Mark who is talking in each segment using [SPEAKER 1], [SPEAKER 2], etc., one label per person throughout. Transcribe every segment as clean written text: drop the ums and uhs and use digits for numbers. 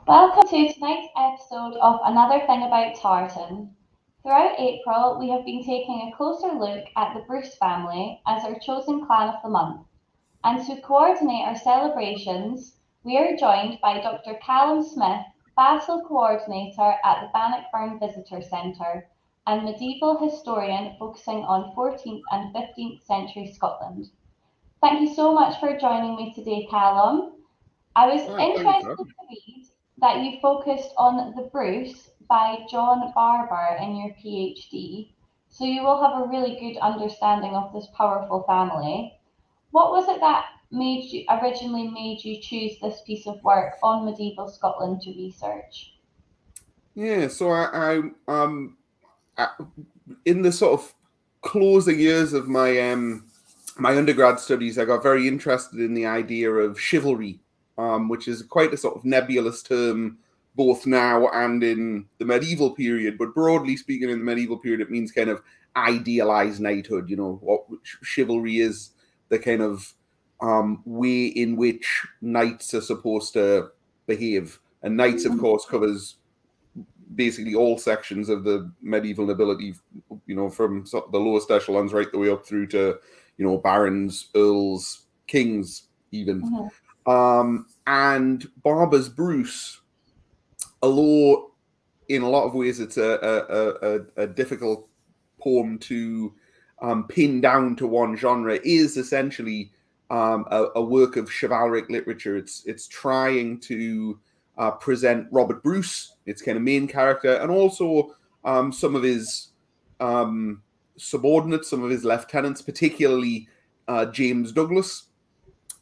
[SPEAKER 1] Welcome to tonight's episode of Another Thing About Tartan. Throughout April, we have been taking a closer look at the Bruce family as our chosen clan of the month. And to coordinate our celebrations, we are joined by Dr Callum Smith, Battle Coordinator at the Bannockburn Visitor Centre and medieval historian focusing on 14th and 15th century Scotland. Thank you so much for joining me today, Callum. I was
[SPEAKER 2] Hi, thanks
[SPEAKER 1] interested
[SPEAKER 2] for
[SPEAKER 1] to
[SPEAKER 2] having me.
[SPEAKER 1] read that you focused on The Bruce by John Barber in your PhD, so you will have a really good understanding of this powerful family. What was it that originally made you choose this piece of work on medieval Scotland to research?
[SPEAKER 2] Yeah, so I in the sort of closing years of my undergrad studies, I got very interested in the idea of chivalry, which is quite a sort of nebulous term both now and in the medieval period. But broadly speaking, in the medieval period, it means kind of idealized knighthood. You know what chivalry is, the kind of way in which knights are supposed to behave. And knights, of
[SPEAKER 1] Mhm.
[SPEAKER 2] course, covers basically all sections of the medieval nobility, from sort of the lowest echelons right the way up through to, barons, earls, kings, even.
[SPEAKER 1] Mhm.
[SPEAKER 2] And Barber's Bruce, although in a lot of ways it's a difficult poem to pin down to one genre, is essentially a work of chivalric literature. It's trying to present Robert Bruce, its kind of main character, and also some of his um, subordinates, some of his lieutenants, particularly James Douglas,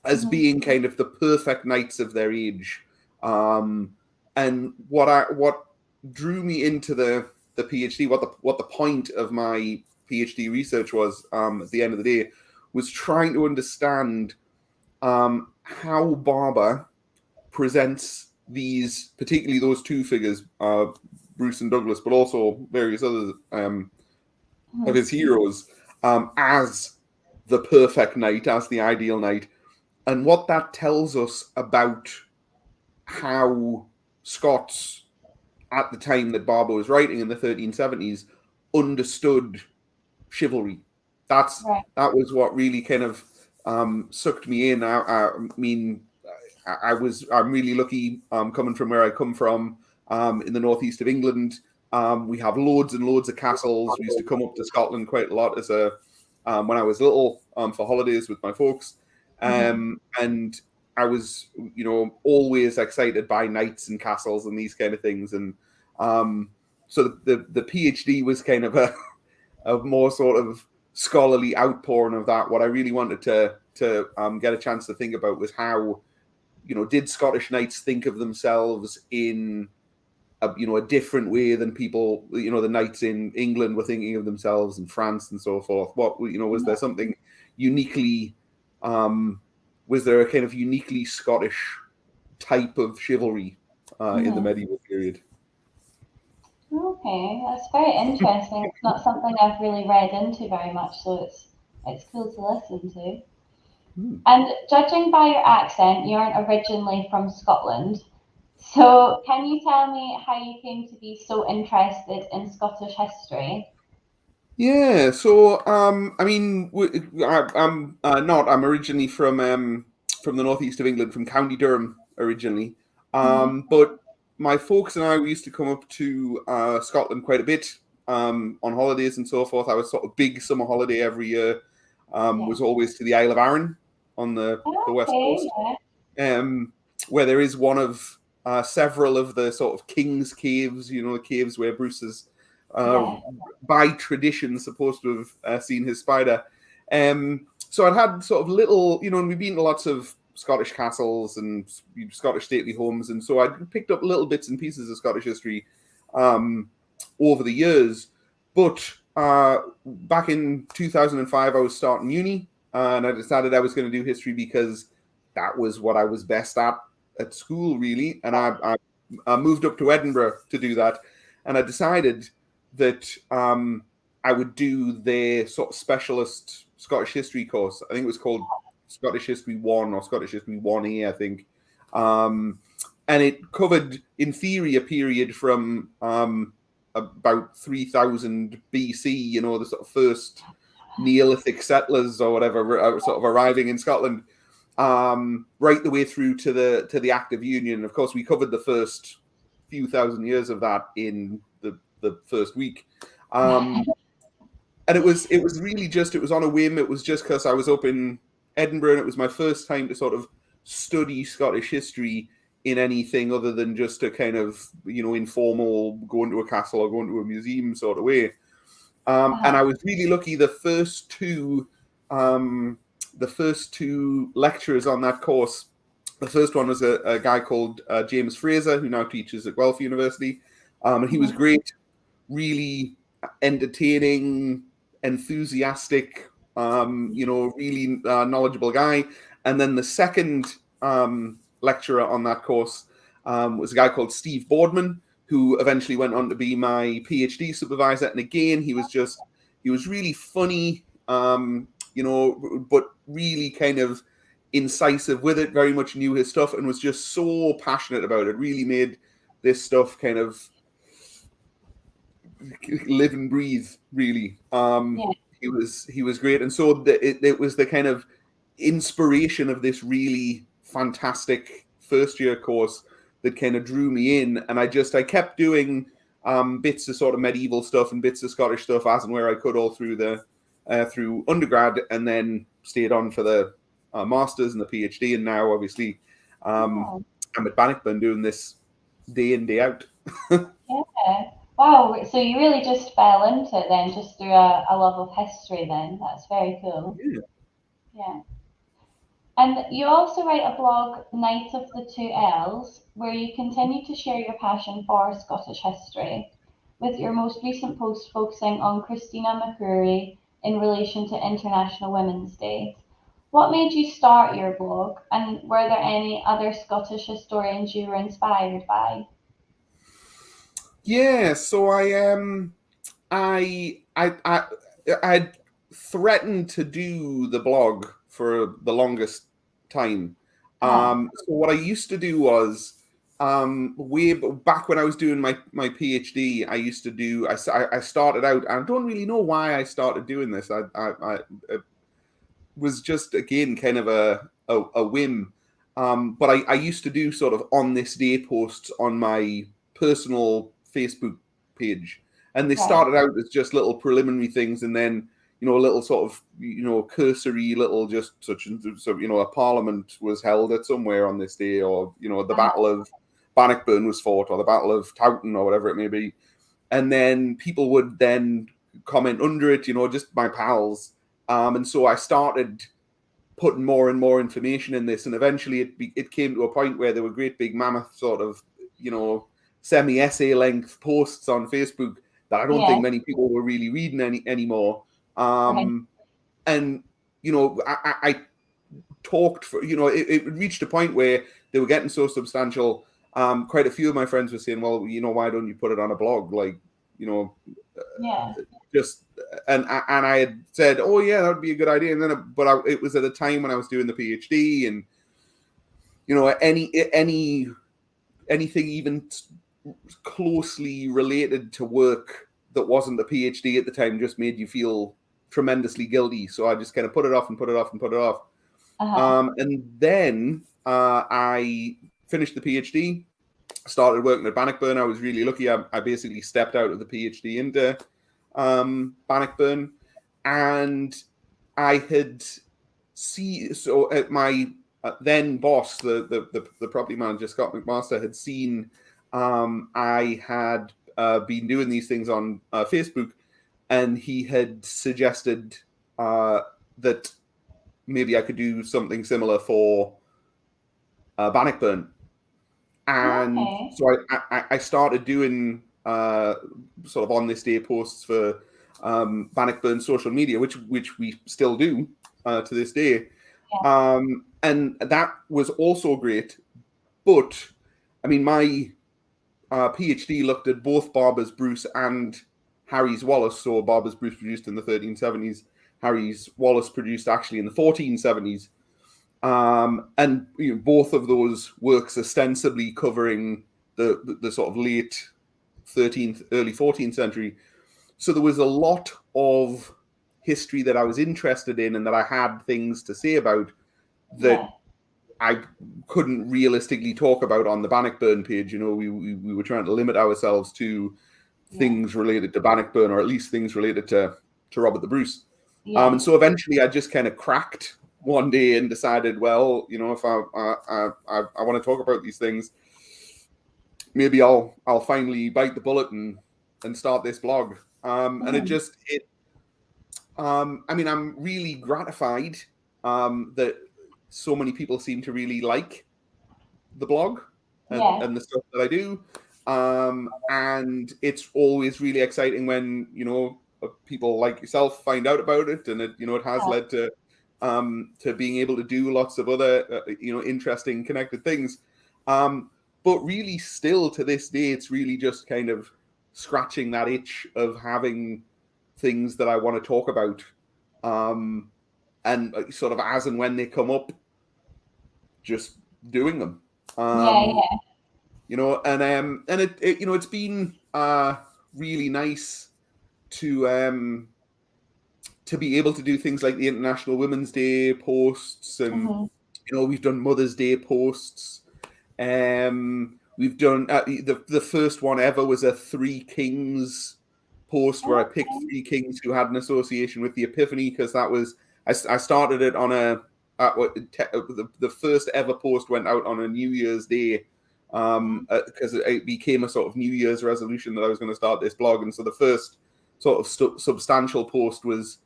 [SPEAKER 2] as
[SPEAKER 1] Mhm.
[SPEAKER 2] being kind of the perfect knights of their age. Um, and what drew me into the PhD, what the point of my PhD research was, at the end of the day, was trying to understand how Barber presents these, particularly those two figures, Bruce and Douglas, but also various others of
[SPEAKER 1] Mhm.
[SPEAKER 2] his heroes, as the perfect knight, as the ideal knight, and what that tells us about how Scots at the time that Barber was writing in the 1370s understood chivalry.
[SPEAKER 1] Right.
[SPEAKER 2] That was what really kind of sucked me in. I mean, I'm really lucky coming from where I come from in the northeast of England. We have loads and loads of castles. We used to come up to Scotland quite a lot as a when I was little for holidays with my folks,
[SPEAKER 1] Mhm.
[SPEAKER 2] and I was always excited by knights and castles and these kind of things. And so the PhD was kind of a more sort of scholarly outpouring of that. What I really wanted to get a chance to think about was how, did Scottish knights think of themselves in a different way than people, the knights in England were thinking of themselves, in France and so forth. What, was there something uniquely, um, was there a kind of uniquely Scottish type of chivalry in the
[SPEAKER 1] Mhm.
[SPEAKER 2] medieval period?
[SPEAKER 1] Okay, that's very interesting. It's not something I've really read into very much, so it's cool to listen to.
[SPEAKER 2] Hmm.
[SPEAKER 1] And judging by your accent, you aren't originally from Scotland. So can you tell me how you came to be so interested in Scottish history?
[SPEAKER 2] Yeah, so I mean, I'm not. I'm originally from the northeast of England, from County Durham originally.
[SPEAKER 1] Hmm.
[SPEAKER 2] But my folks and I, we used to come up to Scotland quite a bit on holidays and so forth. I was sort of big summer holiday every year.
[SPEAKER 1] Yeah.
[SPEAKER 2] Was always to the Isle of Arran on the west
[SPEAKER 1] Okay,
[SPEAKER 2] coast,
[SPEAKER 1] yeah.
[SPEAKER 2] um, where there is one of several of the sort of king's caves. You know, the caves where Bruce is, uh,
[SPEAKER 1] Yeah.
[SPEAKER 2] by tradition, supposed to have seen his spider. So I'd had sort of little, and we've been to lots of Scottish castles and Scottish stately homes, and so I'd picked up little bits and pieces of Scottish history um, over the years. But back in 2005, I was starting uni, and I decided I was going to do history because that was what I was best at school, really. And I moved up to Edinburgh to do that, and I decided that I would do their sort of specialist Scottish history course. I think it was called Scottish History One or Scottish History One A, I think. Um, and it covered, in theory, a period from about 3000 BC. You know, the sort of first Neolithic settlers or whatever sort of arriving in Scotland, right the way through to the Act of Union. Of course, we covered the first few thousand years of that in the first week. And it was really just, it was on a whim. It was just because I was up in Edinburgh and it was my first time to sort of study Scottish history in anything other than just a kind of, you know, informal going to a castle or going to a museum sort of way. And I was really lucky. The first two lecturers on that course, the first one was a guy called James Fraser, who now teaches at Guelph University. And he was great, really entertaining, enthusiastic, you know, really knowledgeable guy. And then the second lecturer on that course was a guy called Steve Boardman, who eventually went on to be my PhD supervisor. And again, he was really funny, you know, but really kind of incisive with it, very much knew his stuff and was just so passionate about it. Really made this stuff kind of live and breathe, really. He was great. And so it was the kind of inspiration of this really fantastic first year course that kind of drew me in. And I kept doing bits of sort of medieval stuff and bits of Scottish stuff as and where I could all through through undergrad, and then stayed on for the masters and the PhD. And now obviously I'm at Bannockburn doing this day in, day out.
[SPEAKER 1] Yeah. Wow. So you really just fell into it then, just through a love of history then. That's very cool. Yeah. And you also write a blog, Night of the Two L's, where you continue to share your passion for Scottish history, with your most recent post focusing on Christina McCrory in relation to International Women's Day. What made you start your blog, and were there any other Scottish historians you were inspired by?
[SPEAKER 2] Yeah, so I threatened to do the blog for the longest time. So what I used to do was, way back when I was doing my PhD, I started out, I don't really know why I started doing this. It was just, again, kind of a whim. But I used to do sort of on this day posts on my personal Facebook page, and they started out as just little preliminary things, and then, you know, a little sort of, you know, cursory little, just such and so, you know, a parliament was held at somewhere on this day, or, you know, the Battle of Bannockburn was fought, or the Battle of Tartan, or whatever it may be. And then people would then comment under it, you know, just my pals. And so I started putting more and more information in this, and eventually it came to a point where there were great big mammoth sort of, you know, semi-essay length posts on Facebook that I don't think many people were really reading anymore. And, you know, I talked for, you know, it reached a point where they were getting so substantial. Quite a few of my friends were saying, well, you know, why don't you put it on a blog? Like, you know, just, and I had said, oh yeah, that would be a good idea. And then, it was at a time when I was doing the PhD, and, you know, anything even closely related to work that wasn't a PhD at the time just made you feel tremendously guilty. So I just kind of put it off and put it off and put it off. And then I finished the PhD, started working at Bannockburn. I was really lucky. I basically stepped out of the PhD into Bannockburn, and I had so at my then boss, the property manager, Scott McMaster, had seen I had been doing these things on Facebook, and he had suggested that maybe I could do something similar for Bannockburn. And so I started doing sort of on this day posts for Bannockburn social media, which we still do to this day. And that was also great. But, I mean, my PhD looked at both Barbara's Bruce and Harry's Wallace. So Barbara's Bruce produced in the 1370s, Harry's Wallace produced actually in the 1470s. And both of those works ostensibly covering the sort of late 13th, early 14th century. So there was a lot of history that I was interested in and that I had things to say about that I couldn't realistically talk about on the Bannockburn page. We were trying to limit ourselves to things related to Bannockburn, or at least things related to Robert the Bruce. And so eventually I just kind of cracked one day and decided, well, if I want to talk about these things, maybe I'll finally bite the bullet and start this blog. And I'm really gratified that so many people seem to really like the blog and the stuff that I do. And it's always really exciting when, people like yourself find out about it, and it has led to being able to do lots of other, interesting connected things. But really still to this day, it's really just kind of scratching that itch of having things that I want to talk about. And sort of as and when they come up, just doing them. And it's been really nice to be able to do things like the International Women's Day posts, and we've done Mother's Day posts. We've done the first one ever was a Three Kings post where I picked three kings who had an association with the Epiphany, because that was I started it on the first ever post went out on a New Year's Day, because it became a sort of New Year's resolution that I was going to start this blog. And so the first sort of substantial post was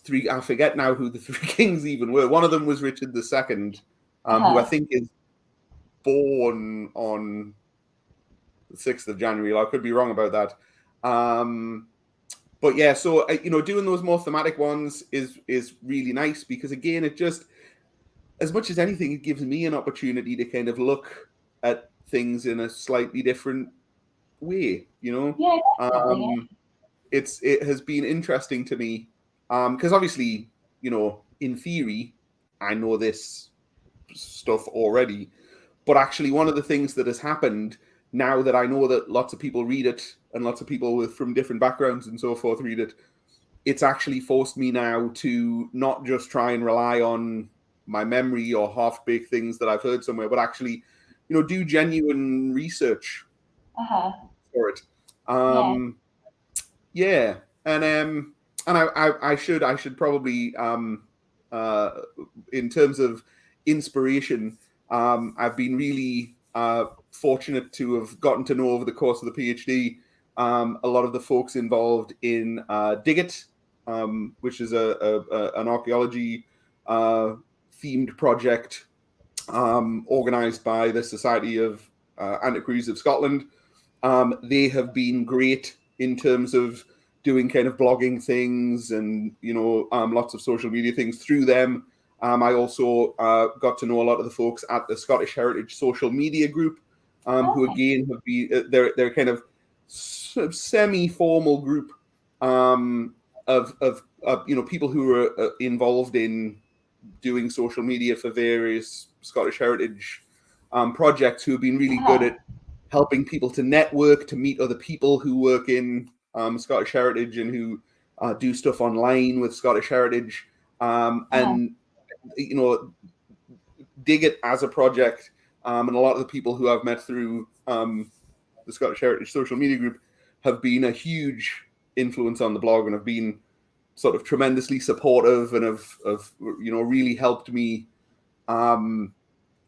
[SPEAKER 2] three. I forget now who the three kings even were. One of them was Richard II, who I think is born on the 6th of January. I could be wrong about that. But yeah, so doing those more thematic ones is really nice, because again, it just, as much as anything, it gives me an opportunity to kind of look at things in a slightly different way,
[SPEAKER 1] Yeah, definitely.
[SPEAKER 2] It has been interesting to me, because obviously, in theory, I know this stuff already, but actually one of the things that has happened now that I know that lots of people read it, and lots of people from different backgrounds and so forth read it, it's actually forced me now to not just try and rely on my memory or half-baked things that I've heard somewhere, but actually, do genuine research for it. Yeah, and I should probably in terms of inspiration, I've been really fortunate to have gotten to know over the course of the PhD a lot of the folks involved in Dig-It, which is an archaeology themed project organized by the Society of Antiquaries of Scotland. They have been great in terms of doing kind of blogging things and lots of social media things through them. I also got to know a lot of the folks at the Scottish Heritage social media group, who again have been they're kind of semi-formal group of people who are involved in doing social media for various Scottish Heritage projects, who have been really good at helping people to network, to meet other people who work in Scottish Heritage and who do stuff online with Scottish Heritage, and Dig-It as a project, and a lot of the people who I've met through the Scottish Heritage social media group have been a huge influence on the blog, and have been sort of tremendously supportive, and have really helped me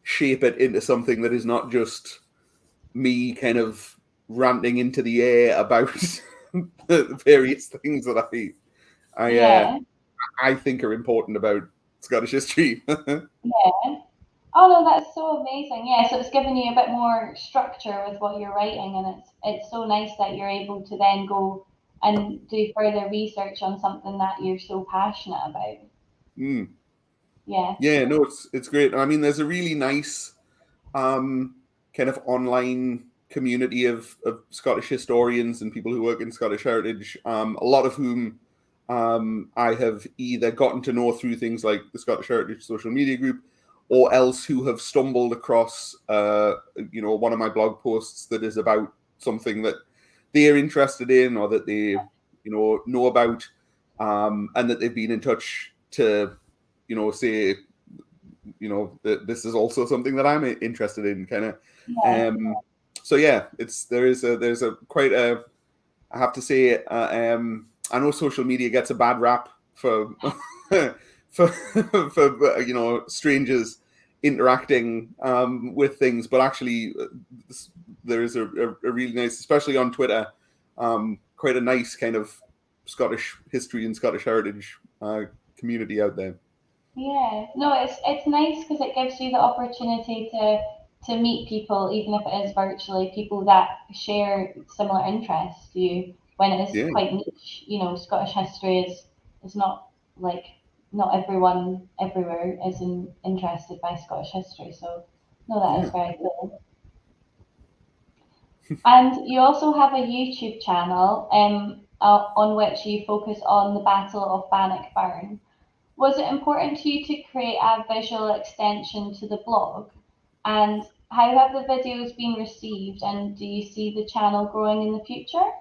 [SPEAKER 2] shape it into something that is not just me kind of ranting into the air about the various things that I think are important about Scottish history.
[SPEAKER 1] Oh no, that's so amazing. Yeah, so it's given you a bit more structure with what you're writing, and it's so nice that you're able to then go and do further research on something that you're so passionate about.
[SPEAKER 2] Yeah, no, it's great. I mean, there's a really nice kind of online community of Scottish historians and people who work in Scottish Heritage, a lot of whom I have either gotten to know through things like the Scottish Heritage social media group, or else who have stumbled across, one of my blog posts that is about something that they're interested in or that they, know about, and that they've been in touch to, say, that this is also something that I'm interested in, kind of.
[SPEAKER 1] Yeah.
[SPEAKER 2] So yeah, there's a quite a, I have to say, I know social media gets a bad rap for for strangers interacting with things, but actually there is a really nice, especially on Twitter, quite a nice kind of Scottish history and Scottish heritage community out there.
[SPEAKER 1] Yeah, no, it's nice because it gives you the opportunity to meet people, even if it is virtually, people that share similar interests to you. When it is
[SPEAKER 2] Yeah,
[SPEAKER 1] quite niche, Scottish history is not like not everyone everywhere is interested by Scottish history. So, no, that is
[SPEAKER 2] yeah.
[SPEAKER 1] very cool. And you also have a YouTube channel on which you focus on the Battle of Bannockburn. Was it important to you to create a visual extension to the blog? And how have the videos been received? And do you see the channel growing in the future?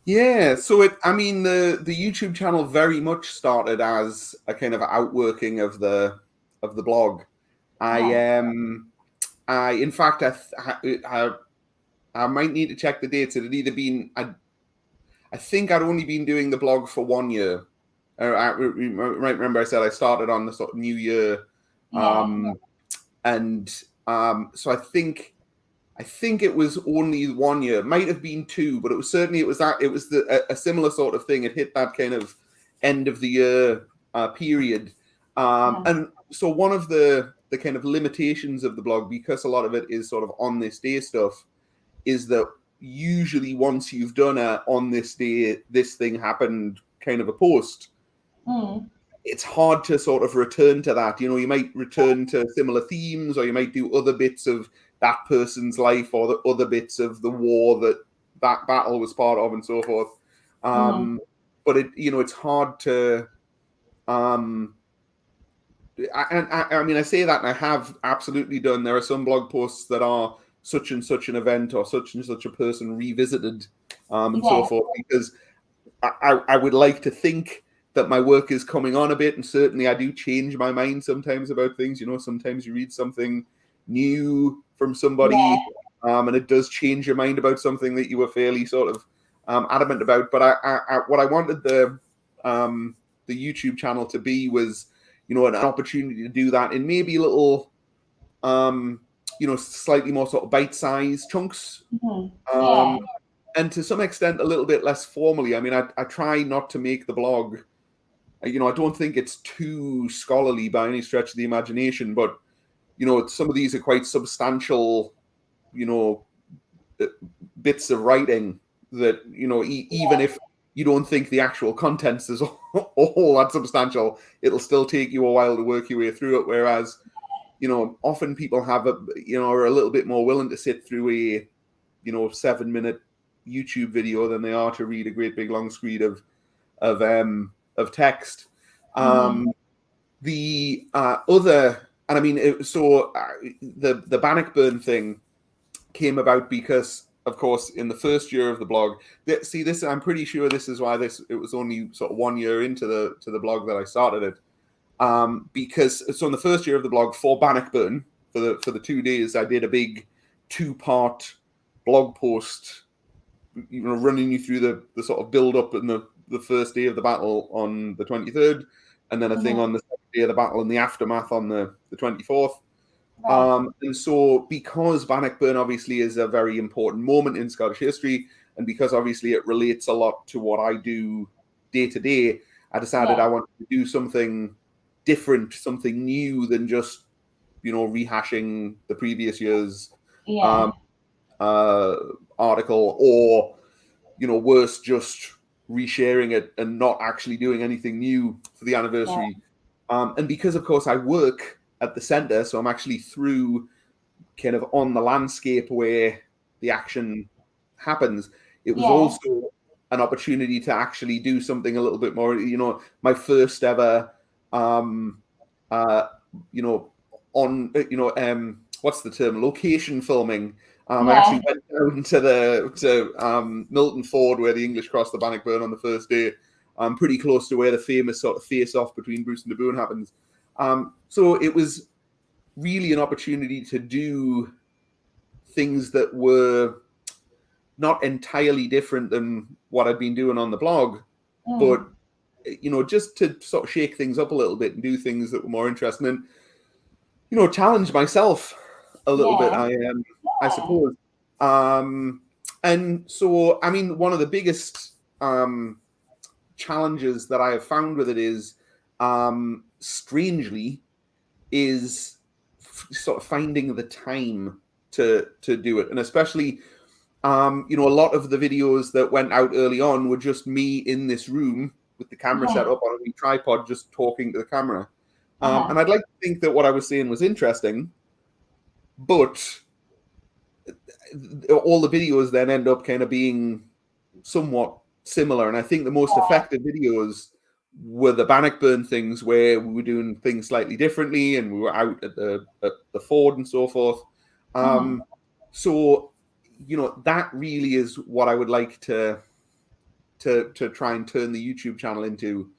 [SPEAKER 2] Yeah, so the YouTube channel very much started as a kind of outworking of the blog.
[SPEAKER 1] Uh-huh.
[SPEAKER 2] I in fact I might need to check the dates. It had either been I think I'd only been doing the blog for 1 year. I might remember I said I started on the sort of new year,
[SPEAKER 1] Yeah,
[SPEAKER 2] and so I think it was only 1 year. It might have been two, but it was a similar sort of thing. It hit that kind of end of the year period,
[SPEAKER 1] uh-huh.
[SPEAKER 2] and so one of the kind of limitations of the blog, because a lot of it is sort of on this day stuff, is that usually once you've done a on this day this thing happened kind of a post,
[SPEAKER 1] Mm,
[SPEAKER 2] it's hard to sort of return to that. You might return to similar themes, or you might do other bits of that person's life, or the other bits of the war that battle was part of, and so forth.
[SPEAKER 1] mm,
[SPEAKER 2] But it's hard to. I mean, I say that, and I have absolutely done. There are some blog posts that are such and such an event or such and such a person revisited, and so
[SPEAKER 1] yeah,
[SPEAKER 2] forth, because I would like to think that my work is coming on a bit, and certainly I do change my mind sometimes about things. Sometimes you read something new from
[SPEAKER 1] yeah,
[SPEAKER 2] somebody, and it does change your mind about something that you were fairly sort of adamant about. But what I wanted the YouTube channel to be was, an opportunity to do that in maybe little, slightly more sort of bite-sized chunks.
[SPEAKER 1] yeah,
[SPEAKER 2] Um, and to some extent a little bit less formally. I mean, I try not to make the blog, I don't think it's too scholarly by any stretch of the imagination, but some of these are quite substantial, you know bits of writing that, even if you don't think the actual contents is all that substantial, it'll still take you a while to work your way through it. Whereas, often people are a little bit more willing to sit through a 7-minute YouTube video than they are to read a great big long screed of text.
[SPEAKER 1] mm,
[SPEAKER 2] The other, and I mean, the Bannockburn thing came about because, of course, in the first year of the blog, see this, I'm pretty sure this is why it was only sort of 1 year into the blog that I started it. Because so in the first year of the blog for Bannockburn, for the 2 days, I did a big 2-part blog post, running you through the sort of build up and the first day of the battle on the 23rd, and then a thing
[SPEAKER 1] mm,
[SPEAKER 2] on the second day of the battle and the aftermath on the 24th.
[SPEAKER 1] right,
[SPEAKER 2] And so, because Bannockburn obviously is a very important moment in Scottish history, and because obviously it relates a lot to what I do day to day, I decided
[SPEAKER 1] yeah,
[SPEAKER 2] I wanted to do something different, something new than just rehashing the previous year's
[SPEAKER 1] yeah,
[SPEAKER 2] um, uh, article, or worse, just resharing it and not actually doing anything new for the
[SPEAKER 1] yeah,
[SPEAKER 2] anniversary. And because, of course, I work at the centre, so I'm actually through kind of on the landscape where the action happens. It was
[SPEAKER 1] yeah,
[SPEAKER 2] also an opportunity to actually do something a little bit more. My first ever, what's the term? Location filming. I actually went down to Milton Ford, where the English crossed the Bannockburn on the first day, pretty close to where the famous sort of face-off between Bruce and Doboon happens. So it was really an opportunity to do things that were not entirely different than what I'd been doing on the blog, but just to sort of shake things up a little bit and do things that were more interesting and challenge myself a little bit. I suppose. And so, I mean, one of the biggest challenges that I have found with it is, strangely, is sort of finding the time to do it, and especially. A lot of the videos that went out early on were just me in this room with the camera set up on a wee tripod, just talking to the camera. And I'd like to think that what I was saying was interesting, but all the videos then end up kind of being somewhat similar. And I think the most effective videos were the Bannockburn things, where we were doing things slightly differently and we were out at the ford and so forth. So that really is what I would like to try and turn the YouTube channel into.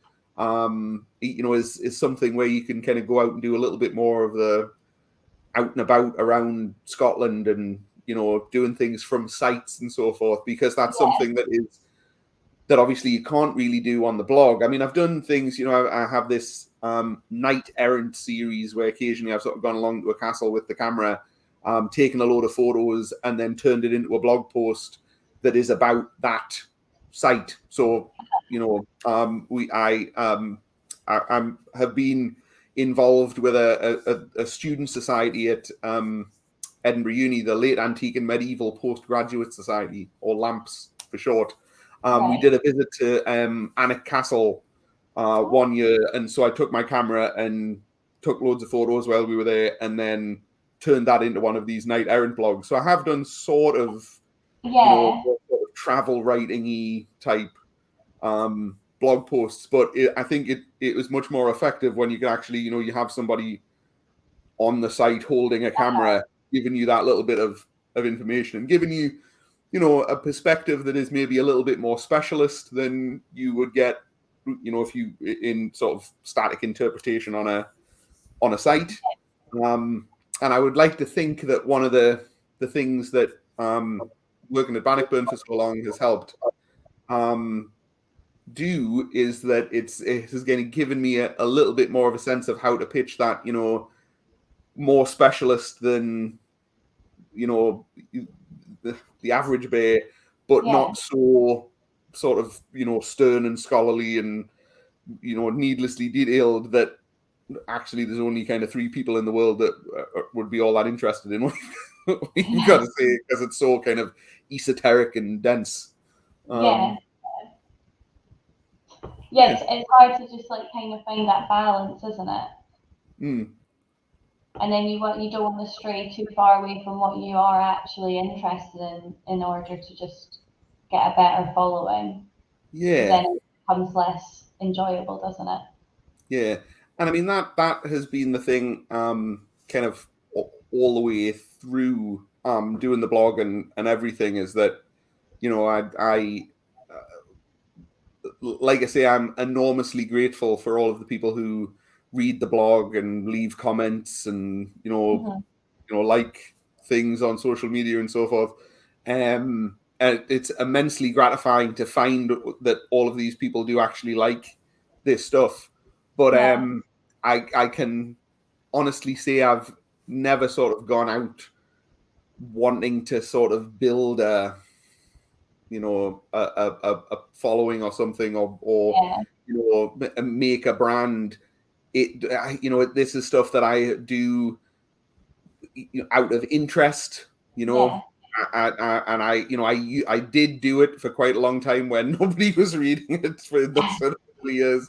[SPEAKER 2] Is something where you can kind of go out and do a little bit more of the out and about around Scotland, and doing things from sites and so forth, because that's something that obviously you can't really do on the blog. I mean, I've done things. I have this knight errant series where occasionally I've sort of gone along to a castle with the camera, taken a load of photos, and then turned it into a blog post that is about that site. So, I have been involved with a student society at Edinburgh Uni, the Late Antique and Medieval Postgraduate Society, or LAMPS for short. We did a visit to Alnwick Castle one year, and so I took my camera and took loads of photos while we were there, and then turned that into one of these knight errant blogs. So I have done sort of travel writing-y type blog posts, but I think it was much more effective when you can actually, you have somebody on the site holding a camera, giving you that little bit of information, and giving you, a perspective that is maybe a little bit more specialist than you would get, if you in sort of static interpretation on a site. And I would like to think that one of the things that working at Bannockburn for so long has helped do is that it has given me a little bit more of a sense of how to pitch that, more specialist than, the average bear, but not so sort of, stern and scholarly and, needlessly detailed that actually there's only kind of 3 people in the world that would be all that interested in what you've got to say, because it's so kind of esoteric and dense.
[SPEAKER 1] It's hard to just kind of find that balance, isn't it? And then you don't want to stray too far away from what you are actually interested in order to just get a better following. Then it becomes less enjoyable, doesn't it?
[SPEAKER 2] Yeah. And I mean, that has been the thing kind of all the way through doing the blog and everything, is that, I like I say, I'm enormously grateful for all of the people who read the blog and leave comments and, like things on social media and so forth. And it's immensely gratifying to find that all of these people do actually like this stuff. But I can honestly say I've never sort of gone out wanting to sort of build a following or something, or make a brand. This is stuff that I do out of interest, and I did do it for quite a long time when nobody was reading it for the sort of years,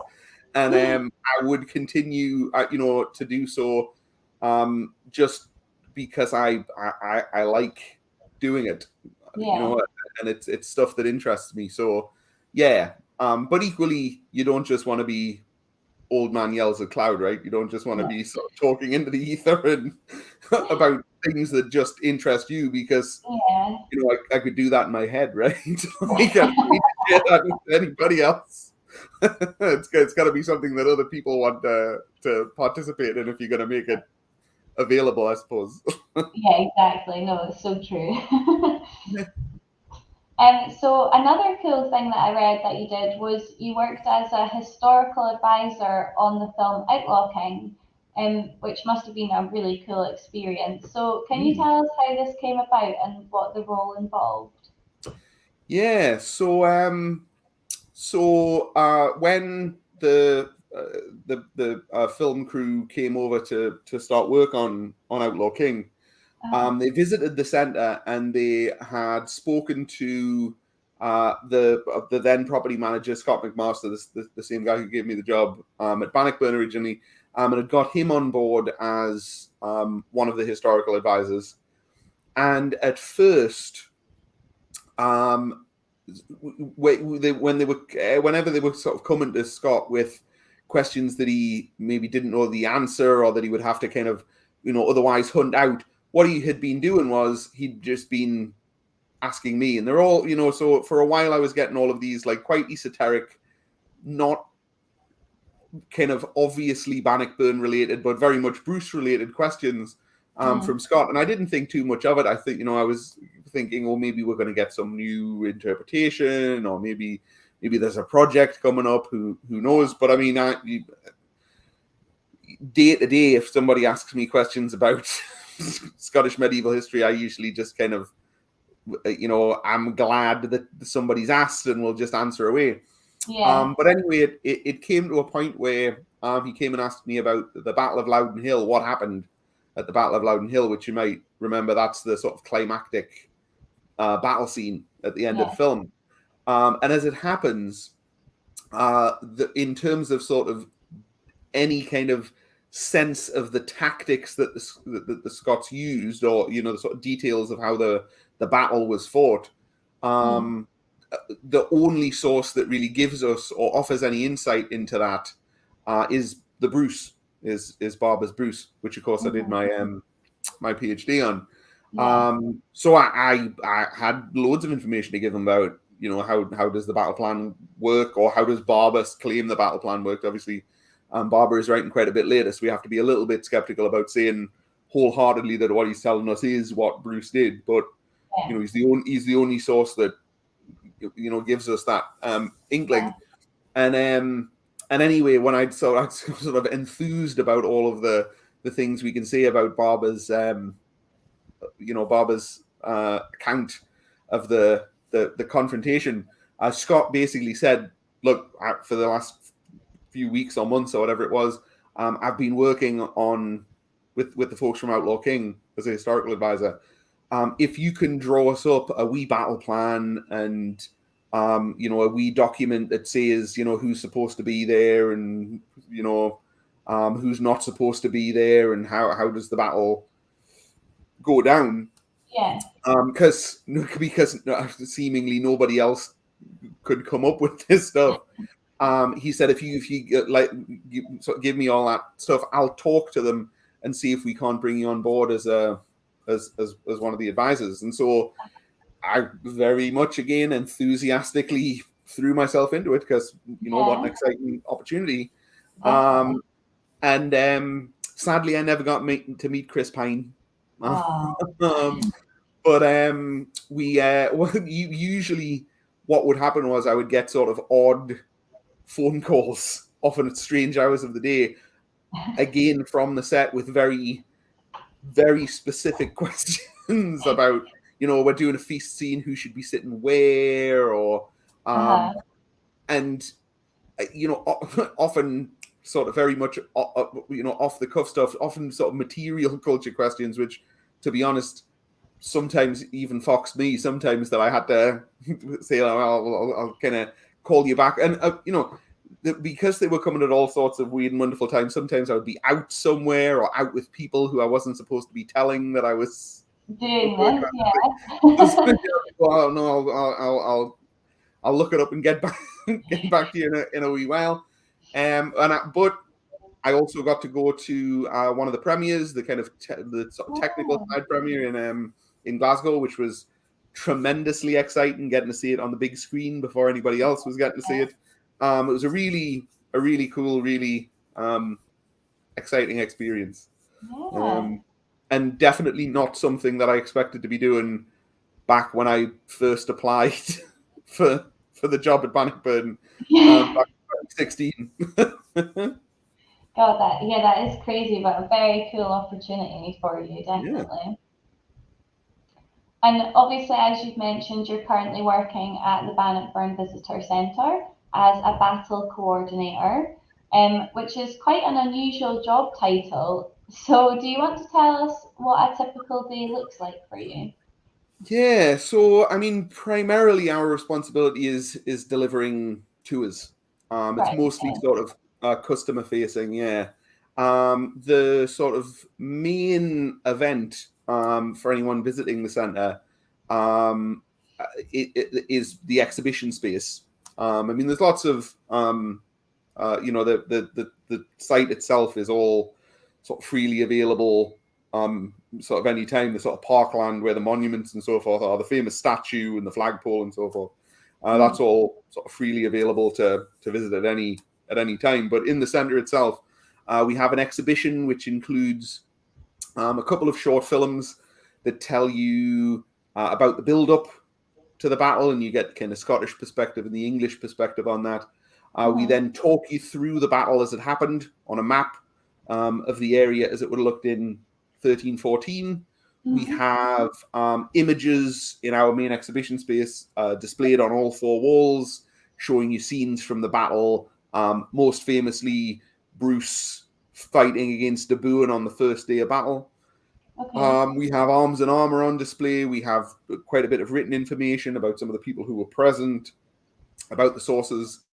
[SPEAKER 2] and I would continue, to do so, just because I like doing it, and it's stuff that interests me. So Yeah. But equally, you don't just want to be old man yells at cloud, right? You don't just want to be sort of talking into the ether and about things that just interest you, because
[SPEAKER 1] Yeah.
[SPEAKER 2] I could do that in my head, right? Like, I don't need to share that with anybody else. It's got to be something that other people want to participate in if you're going to make it available, I suppose.
[SPEAKER 1] Yeah, exactly. No, it's so true. So another cool thing that I read that you did was you worked as a historical advisor on the film Outlaw King, which must have been a really cool experience. So can you tell us how this came about and what the role involved?
[SPEAKER 2] Yeah. When the film crew came over to start work on Outlaw King, they visited the centre and they had spoken to the then property manager, Scott McMaster, the same guy who gave me the job at Bannockburn originally, and had got him on board as one of the historical advisors. And at first, um, whenever they were sort of coming to Scott with questions that he maybe didn't know the answer, or that he would have to kind of otherwise hunt out, what he had been doing was he'd just been asking me, and they're all so for a while I was getting all of these like quite esoteric, not kind of obviously Bannockburn related but very much Bruce related questions from Scott, and I didn't think too much of it. I think I was thinking, oh, maybe we're going to get some new interpretation, or maybe there's a project coming up, who knows. But I mean, day to day, if somebody asks me questions about Scottish medieval history, I usually just kind of I'm glad that somebody's asked, and we'll just answer away.
[SPEAKER 1] Yeah.
[SPEAKER 2] But anyway, it came to a point where he came and asked me about the Battle of Loudon Hill, what happened at the Battle of Loudon Hill, which you might remember, that's the sort of climactic battle scene at the end of
[SPEAKER 1] Yeah.
[SPEAKER 2] the film. And as it happens, in terms of sort of any kind of sense of the tactics that the Scots used, or the sort of details of how the battle was fought, the only source that really gives us or offers any insight into that is the Bruce, is Barber's Bruce, which of course I did my my PhD on.
[SPEAKER 1] Yeah.
[SPEAKER 2] So I had loads of information to give them about how does the battle plan work, or how does Barber claim the battle plan worked. Obviously, Barber is writing quite a bit later, so we have to be a little bit skeptical about saying wholeheartedly that what he's telling us is what Bruce did. But he's the only source that gives us that inkling. And anyway, when I sort of enthused about all of the things we can say about Barber's Barber's account of the confrontation, Scott basically said, look, for the last few weeks or months or whatever it was, I've been working on with the folks from Outlaw King as a historical advisor. If you can draw us up a wee battle plan and a wee document that says who's supposed to be there, and who's not supposed to be there, and how does the battle go down?
[SPEAKER 1] Yeah.
[SPEAKER 2] Because seemingly nobody else could come up with this stuff. He said, if you like, give me all that stuff, I'll talk to them and see if we can't bring you on board as one of the advisors. And so I very much again enthusiastically threw myself into it, because what an exciting opportunity. And sadly, I never got to meet Chris Pine. But we usually what would happen was I would get sort of odd phone calls, often at strange hours of the day, again from the set, with very, very specific questions about, we're doing a feast scene, who should be sitting where, or and often sort of very much off the cuff stuff, often sort of material culture questions, which, to be honest, sometimes even foxed me. Sometimes that I had to say, I'll kind of call you back, and because they were coming at all sorts of weird and wonderful times. Sometimes I would be out somewhere, or out with people who I wasn't supposed to be telling that I was
[SPEAKER 1] doing this. Yeah.
[SPEAKER 2] Well, no, I'll look it up and get back to you in a wee while. But I also got to go to one of the premieres, the kind of the sort of technical side premiere in Glasgow, which was tremendously exciting, getting to see it on the big screen before anybody else was getting to see it. It was a really cool, really exciting experience.
[SPEAKER 1] Yeah.
[SPEAKER 2] And definitely not something that I expected to be doing back when I first applied for the job at Bannockburn back in 2016.
[SPEAKER 1] God, that is crazy, but a very cool opportunity for you, definitely.
[SPEAKER 2] Yeah.
[SPEAKER 1] And obviously, as you've mentioned, you're currently working at the Bannockburn Visitor Centre as a battle coordinator, which is quite an unusual job title. So, do you want to tell us what a typical day looks like for you?
[SPEAKER 2] Yeah, so I mean, primarily our responsibility is delivering tours. It's
[SPEAKER 1] Right.
[SPEAKER 2] mostly sort of customer facing. Yeah, the sort of main event for anyone visiting the centre it is the exhibition space. I mean, there's lots of the site itself is all sort of freely available sort of any time. The sort of parkland where the monuments and so forth are, the famous statue and the flagpole and so forth. That's all sort of freely available to visit at any time. But in the centre itself, we have an exhibition which includes a couple of short films that tell you about the build-up to the battle, and you get kind of Scottish perspective and the English perspective on that. We then talk you through the battle as it happened on a map of the area as it would have looked in 1314. We have images in our main exhibition space displayed on all four walls, showing you scenes from the battle. Most famously, Bruce fighting against de Bohun on the first day of battle.
[SPEAKER 1] Okay.
[SPEAKER 2] We have arms and armor on display. We have quite a bit of written information about some of the people who were present, about the sources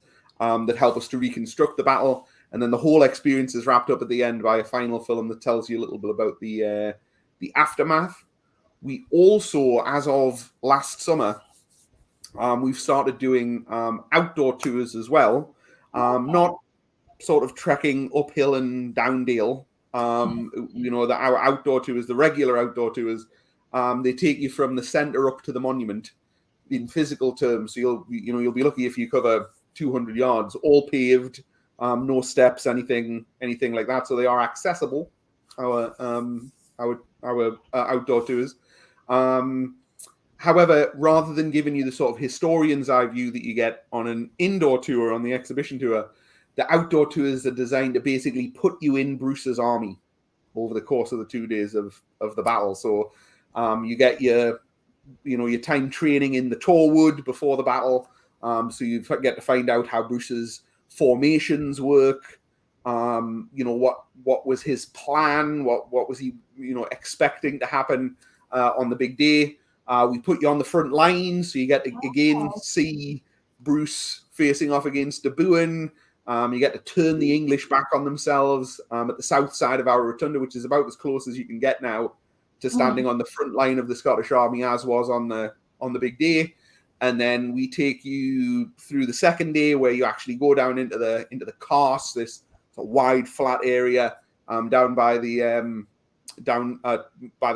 [SPEAKER 2] that help us to reconstruct the battle. And then the whole experience is wrapped up at the end by a final film that tells you a little bit about the aftermath. We also, as of last summer, we've started doing outdoor tours as well. Not sort of trekking uphill and down dale. Our outdoor tours, the regular outdoor tours, they take you from the centre up to the monument in physical terms. So you'll be lucky if you cover 200 yards, all paved, no steps, anything like that. So they are accessible. Our outdoor tours. However, rather than giving you the sort of historian's eye view that you get on an indoor tour, on the exhibition tour, the outdoor tours are designed to basically put you in Bruce's army over the course of the 2 days of the battle. So you get your time training in the Torwood before the battle. So you get to find out how Bruce's formations work. What was his plan? What was he expecting to happen on the big day? We put you on the front lines, so you get to again see Bruce facing off against de Bohun. You get to turn the English back on themselves at the south side of our rotunda, which is about as close as you can get now to standing on the front line of the Scottish army, as was on the big day. And then we take you through the second day, where you actually go down into the Carse, this sort of wide flat area down by the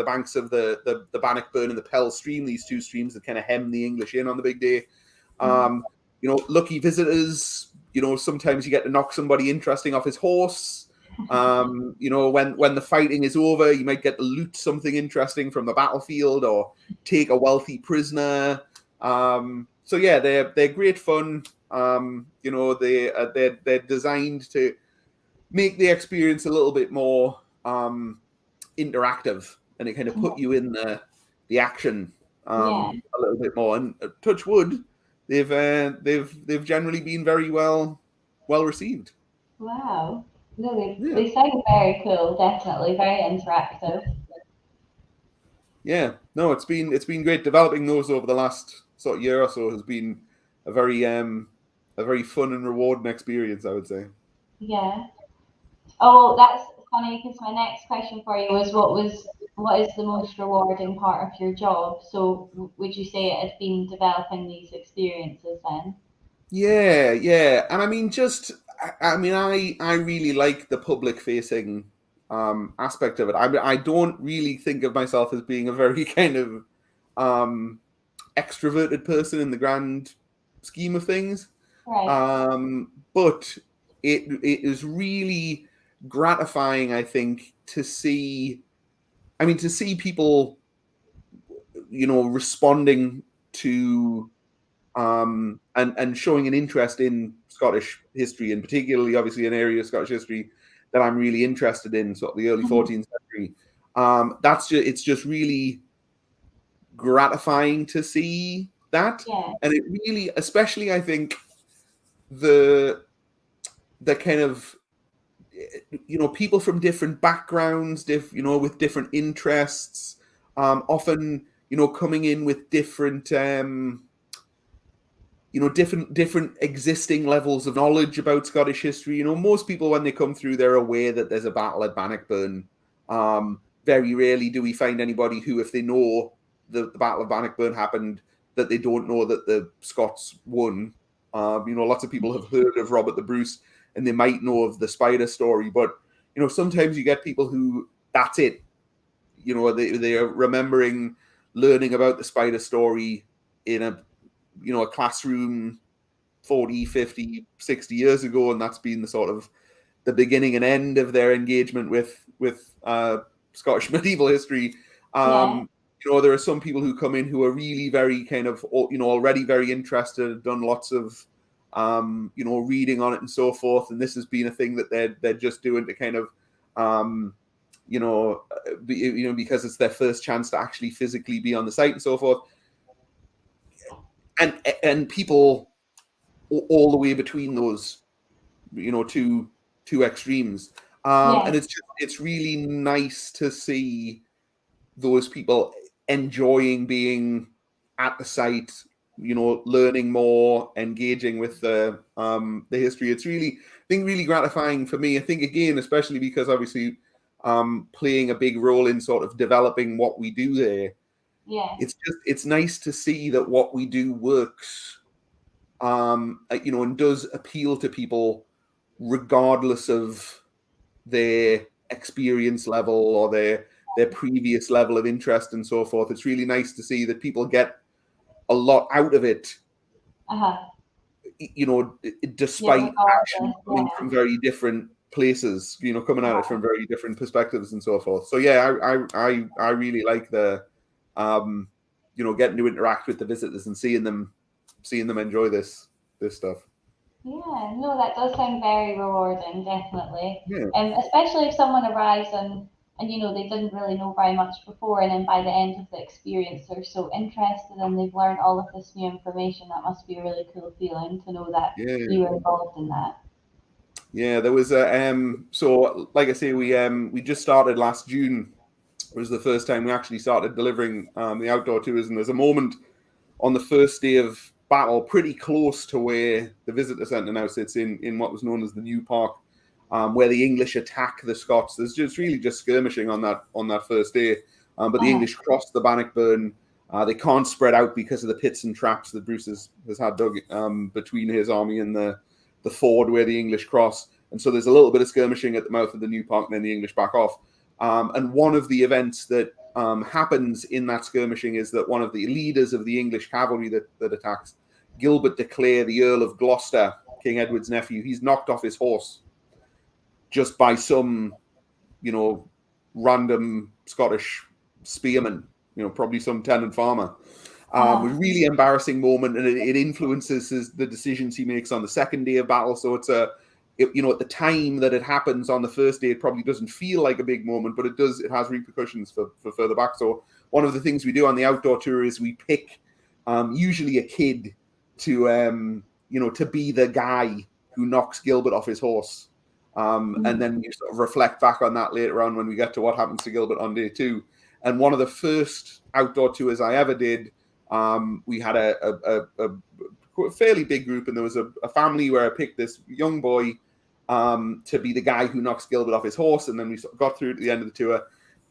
[SPEAKER 2] banks of the Bannockburn and the Pell stream. These two streams that kind of hem the English in on the big day. Lucky visitors. Sometimes you get to knock somebody interesting off his horse. When the fighting is over, you might get to loot something interesting from the battlefield or take a wealthy prisoner. So yeah, they're great fun. They're designed to make the experience a little bit more interactive, and it kind of put you in the action a little bit more. And touch wood, they've generally been very well received.
[SPEAKER 1] Wow. No, they sound very cool, definitely. Very interactive.
[SPEAKER 2] Yeah. No, it's been great. Developing those over the last sort of year or so has been a very fun and rewarding experience, I would say.
[SPEAKER 1] Yeah. Oh, that's funny because my next question for you was what is the most rewarding part of your job? So would you say it has been developing these experiences then?
[SPEAKER 2] Yeah, and I mean, I really like the public facing aspect of it. I don't really think of myself as being a very kind of um, extroverted person in the grand scheme of things.
[SPEAKER 1] Right.
[SPEAKER 2] But it is really gratifying, I think, to see. I mean, to see people, responding to and showing an interest in Scottish history, and particularly, obviously, an area of Scottish history that I'm really interested in, sort of the early
[SPEAKER 1] Mhm.
[SPEAKER 2] 14th century. It's just really gratifying to see that,
[SPEAKER 1] Yeah.
[SPEAKER 2] and it really, especially, I think the kind of people from different backgrounds, with different interests, often coming in with different different existing levels of knowledge about Scottish history. Most people, when they come through, they're aware that there's a battle at Bannockburn. Very rarely do we find anybody who, if they know the Battle of Bannockburn happened, that they don't know that the Scots won. Lots of people have heard of Robert the Bruce, and they might know of the Spider story, but sometimes you get people who, that's it. They are remembering learning about the Spider story in a classroom 40, 50, 60 years ago, and that's been the sort of the beginning and end of their engagement with Scottish medieval history.
[SPEAKER 1] Yeah.
[SPEAKER 2] There are some people who come in who are really very kind of already very interested, done lots of reading on it and so forth, and this has been a thing that they're just doing to kind of because it's their first chance to actually physically be on the site and so forth, and people all the way between those two extremes,
[SPEAKER 1] Yeah.
[SPEAKER 2] and it's really nice to see those people enjoying being at the site, learning more, engaging with the history. It's really, I think, really gratifying for me. I think, again, especially because, obviously, playing a big role in sort of developing what we do there.
[SPEAKER 1] Yeah.
[SPEAKER 2] It's nice to see that what we do works, and does appeal to people regardless of their experience level or their previous level of interest and so forth. It's really nice to see that people get a lot out of it,
[SPEAKER 1] Uh-huh. Yeah,
[SPEAKER 2] despite actually
[SPEAKER 1] regardless.
[SPEAKER 2] coming
[SPEAKER 1] Yeah.
[SPEAKER 2] from very different places, coming at it from very different perspectives and so forth. So yeah, I really like the um, getting to interact with the visitors and seeing them enjoy this stuff.
[SPEAKER 1] Yeah, no, that does sound very rewarding, definitely.
[SPEAKER 2] Yeah.
[SPEAKER 1] Especially if someone arrives and they didn't really know very much before, and then by the end of the experience they're so interested and they've learned all of this new information. That must be a really cool feeling to know that
[SPEAKER 2] Yeah.
[SPEAKER 1] you were involved in that.
[SPEAKER 2] Yeah, there was a so like I say, we just started last June. It was the first time we actually started delivering the outdoor tours, and there's a moment on the first day of battle, pretty close to where the visitor centre now sits, in what was known as the New Park, where the English attack the Scots. There's just really just skirmishing on that first day, but the
[SPEAKER 1] Uh-huh.
[SPEAKER 2] English cross the Bannockburn. They can't spread out because of the pits and traps that Bruce has had dug between his army and the ford where the English cross. And so there's a little bit of skirmishing at the mouth of the New Park, and then the English back off. And one of the events that happens in that skirmishing is that one of the leaders of the English cavalry that attacks, Gilbert de Clare, the Earl of Gloucester, King Edward's nephew, he's knocked off his horse just by some, random Scottish spearman, probably some tenant farmer. A
[SPEAKER 1] Uh-huh.
[SPEAKER 2] really embarrassing moment, and it influences the decisions he makes on the second day of battle. So it's at the time that it happens on the first day, it probably doesn't feel like a big moment, but it does. It has repercussions for further back. So one of the things we do on the outdoor tour is we pick usually a kid to be the guy who knocks Gilbert off his horse. And then you sort of reflect back on that later on when we get to what happens to Gilbert on day 2. And one of the first outdoor tours I ever did, we had a fairly big group, and there was a family where I picked this young boy to be the guy who knocks Gilbert off his horse, and then we sort of got through to the end of the tour,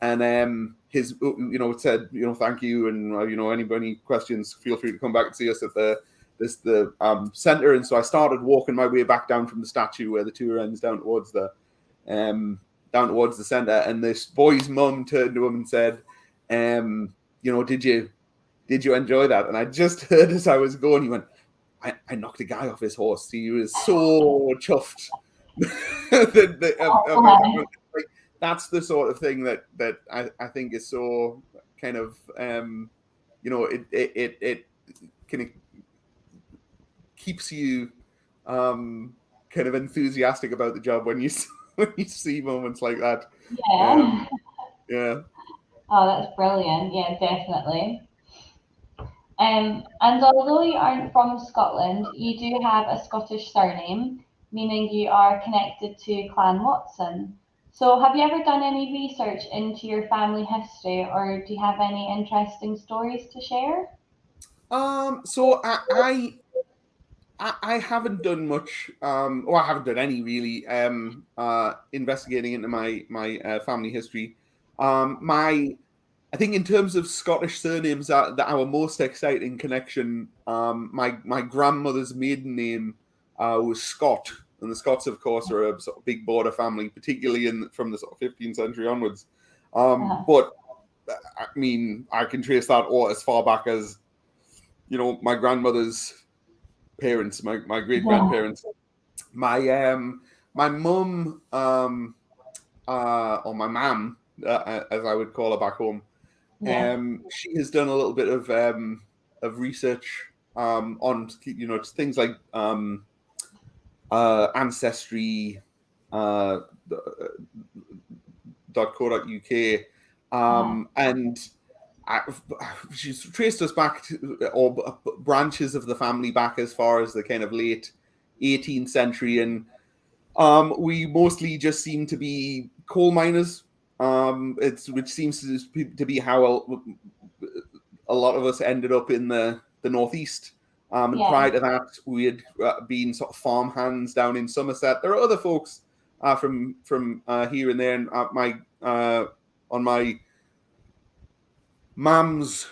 [SPEAKER 2] and his, it said, thank you, and anybody questions, feel free to come back and see us at the centre. And so I started walking my way back down from the statue where the tour ends down towards the centre, and this boy's mum turned to him and said, did you enjoy that? And I just heard as I was going, he went, I knocked a guy off his horse. He was so chuffed. That's the sort of thing that I think is so kind of it kind of keeps you kind of enthusiastic about the job when you see moments like that.
[SPEAKER 1] Yeah. Oh, that's brilliant. Yeah, definitely. And although you aren't from Scotland, you do have a Scottish surname, meaning you are connected to Clan Watson. So have you ever done any research into your family history, or do you have any interesting stories to share?
[SPEAKER 2] So I haven't done much, or I haven't done any really investigating into my family history. I think in terms of Scottish surnames, that our most exciting connection, my grandmother's maiden name was Scott, and the Scots, of course, are a sort of big border family, particularly from the sort of 15th century onwards. But I mean, I can trace that all as far back as my grandmother's parents, my great grandparents, my mum, or my mam, as I would call her back home. She has done a little bit of research on things like ancestry .co.uk, and she's traced us back to, or branches of the family back as far as the kind of late 18th century, and we mostly just seem to be coal miners. Which seems to be how a lot of us ended up in the northeast. And prior to that, we had been sort of farm hands down in Somerset. There are other folks from here and there. And on my mum's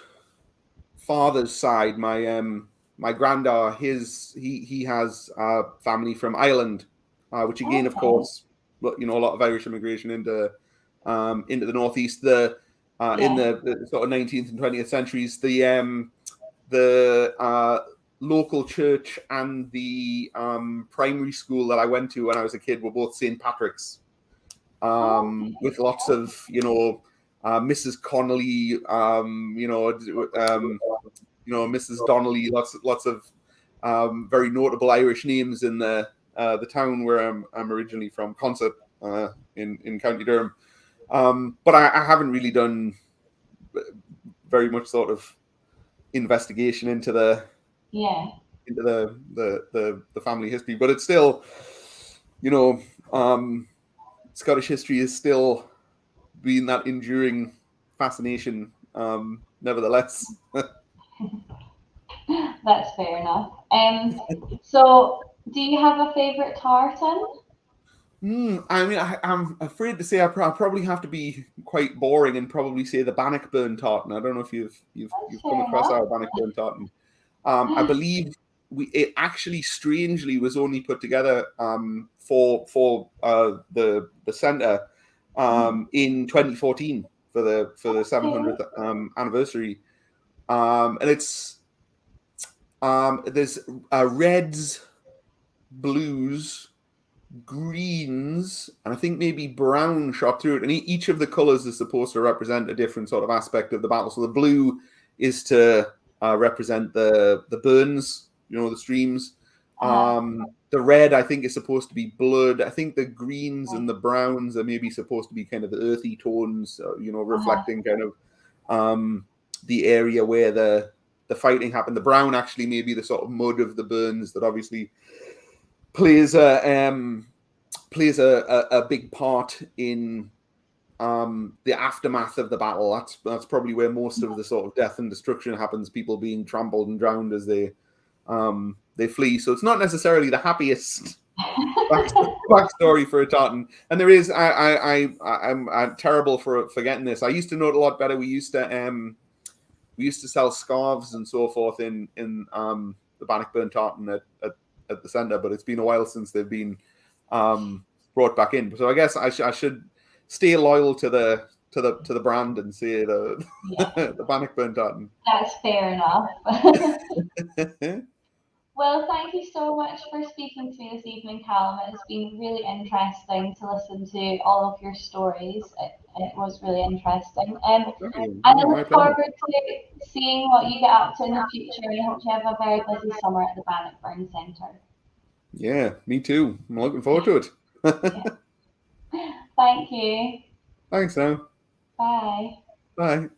[SPEAKER 2] father's side, my granddad, he has family from Ireland, which again, of course, a lot of Irish immigration into the northeast. In the sort of 19th and 20th centuries, the local church and the primary school that I went to when I was a kid were both St. Patrick's, with lots of Mrs. Connolly, Mrs. Donnelly, lots of very notable Irish names in the town where I'm originally from, Consett, in County Durham. But I haven't really done very much sort of investigation into the family history. But it's still, Scottish history is still being that enduring fascination, nevertheless.
[SPEAKER 1] That's fair enough. So do you have a favourite tartan?
[SPEAKER 2] I mean, I'm afraid to say I probably have to be quite boring and probably say the Bannockburn tartan. I don't know if you've come across our Bannockburn tartan. I believe it actually strangely was only put together for the centre in 2014 for the 700th anniversary, and it's there's reds, blues, greens, and I think maybe brown shot through it, and each of the colors is supposed to represent a different sort of aspect of the battle. So the blue is to represent the burns, the streams. The red, I think, is supposed to be blood. I think the greens and the browns are maybe supposed to be kind of the earthy tones, reflecting kind of the area where the fighting happened. The brown actually may be the sort of mud of the burns that obviously plays a big part in the aftermath of the battle. That's probably where most of the sort of death and destruction happens. People being trampled and drowned as they flee. So it's not necessarily the happiest backstory for a tartan. And there is, I'm terrible for forgetting this. I used to know it a lot better. We used to sell scarves and so forth in the Bannockburn tartan at the centre, but it's been a while since they've been brought back in. So I guess I should stay loyal to the brand and say the the Bannockburn tartan.
[SPEAKER 1] That's fair enough. Well, thank you so much for speaking to me this evening, Callum. It's been really interesting to listen to all of your stories. It was really interesting. And I look forward to seeing what you get up to in the future. And I hope you have a very busy summer at the Bannockburn Centre.
[SPEAKER 2] Yeah, me too. I'm looking forward to it.
[SPEAKER 1] Thank you.
[SPEAKER 2] Thanks now.
[SPEAKER 1] Bye.
[SPEAKER 2] Bye.